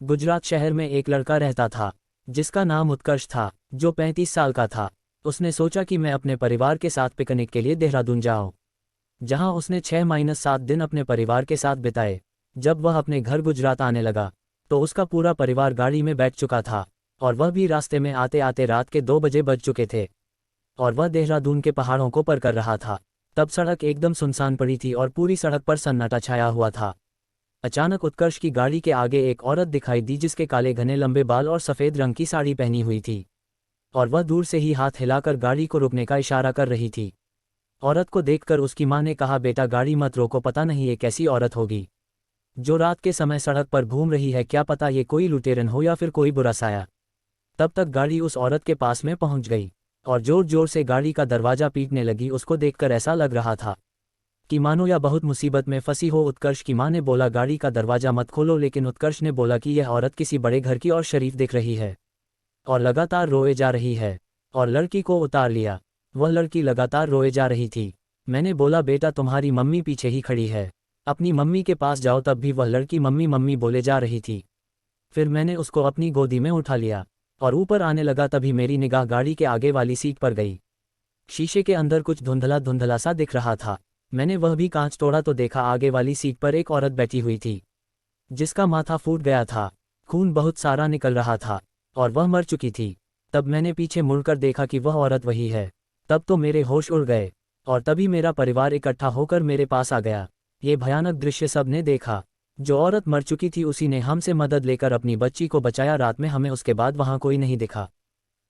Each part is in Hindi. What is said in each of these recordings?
गुजरात शहर में एक लड़का रहता था जिसका नाम उत्कर्ष था, जो 35 साल का था। उसने सोचा कि मैं अपने परिवार के साथ पिकनिक के लिए देहरादून जाऊं, जहां उसने 6-7 दिन अपने परिवार के साथ बिताए। जब वह अपने घर गुजरात आने लगा तो उसका पूरा परिवार गाड़ी में बैठ चुका था और वह भी रास्ते में आते आते रात के 2 बजे बज चुके थे और वह देहरादून के पहाड़ों को पार कर रहा था। तब सड़क एकदम सुनसान पड़ी थी और पूरी सड़क पर सन्नाटा छाया हुआ था। अचानक उत्कर्ष की गाड़ी के आगे एक औरत दिखाई दी जिसके काले घने लंबे बाल और सफ़ेद रंग की साड़ी पहनी हुई थी, और वह दूर से ही हाथ हिलाकर गाड़ी को रुकने का इशारा कर रही थी। औरत को देखकर उसकी मां ने कहा, बेटा गाड़ी मत रोको, पता नहीं ये कैसी औरत होगी जो रात के समय सड़क पर घूम रही है, क्या पता ये कोई लुटेरन हो या फिर कोई बुरा साया। तब तक गाड़ी उस औरत के पास में पहुंच गई और जोर जोर से गाड़ी का दरवाजा पीटने लगी। उसको देखकर ऐसा लग रहा था कि मानो या बहुत मुसीबत में फंसी हो। उत्कर्ष की मां ने बोला, गाड़ी का दरवाजा मत खोलो, लेकिन उत्कर्ष ने बोला कि यह औरत किसी बड़े घर की और शरीफ दिख रही है और लगातार रोए जा रही है, और लड़की को उतार लिया। वह लड़की लगातार रोए जा रही थी। मैंने बोला, बेटा तुम्हारी मम्मी पीछे ही खड़ी है, अपनी मम्मी के पास जाओ। तब भी वह लड़की मम्मी मम्मी बोले जा रही थी। फिर मैंने उसको अपनी गोदी में उठा लिया और ऊपर आने लगा। तभी मेरी निगाह गाड़ी के आगे वाली सीट पर गई। शीशे के अंदर कुछ धुंधला धुंधला सा दिख रहा था। मैंने वह भी कांच तोड़ा तो देखा आगे वाली सीट पर एक औरत बैठी हुई थी जिसका माथा फूट गया था, खून बहुत सारा निकल रहा था और वह मर चुकी थी। तब मैंने पीछे मुड़कर देखा कि वह औरत वही है। तब तो मेरे होश उड़ गए और तभी मेरा परिवार इकट्ठा होकर मेरे पास आ गया। ये भयानक दृश्य सबने देखा। जो औरत मर चुकी थी उसी ने हमसे मदद लेकर अपनी बच्ची को बचाया। रात में हमें उसके बाद वहाँ कोई नहीं दिखा।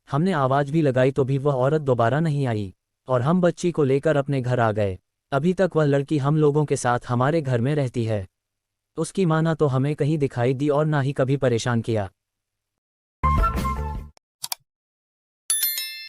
हमने आवाज़ भी लगाई तो भी वह औरत दोबारा नहीं आई और हम बच्ची को लेकर अपने घर आ गए। अभी तक वह लड़की हम लोगों के साथ हमारे घर में रहती है। उसकी मां ना तो हमें कहीं दिखाई दी और ना ही कभी परेशान किया।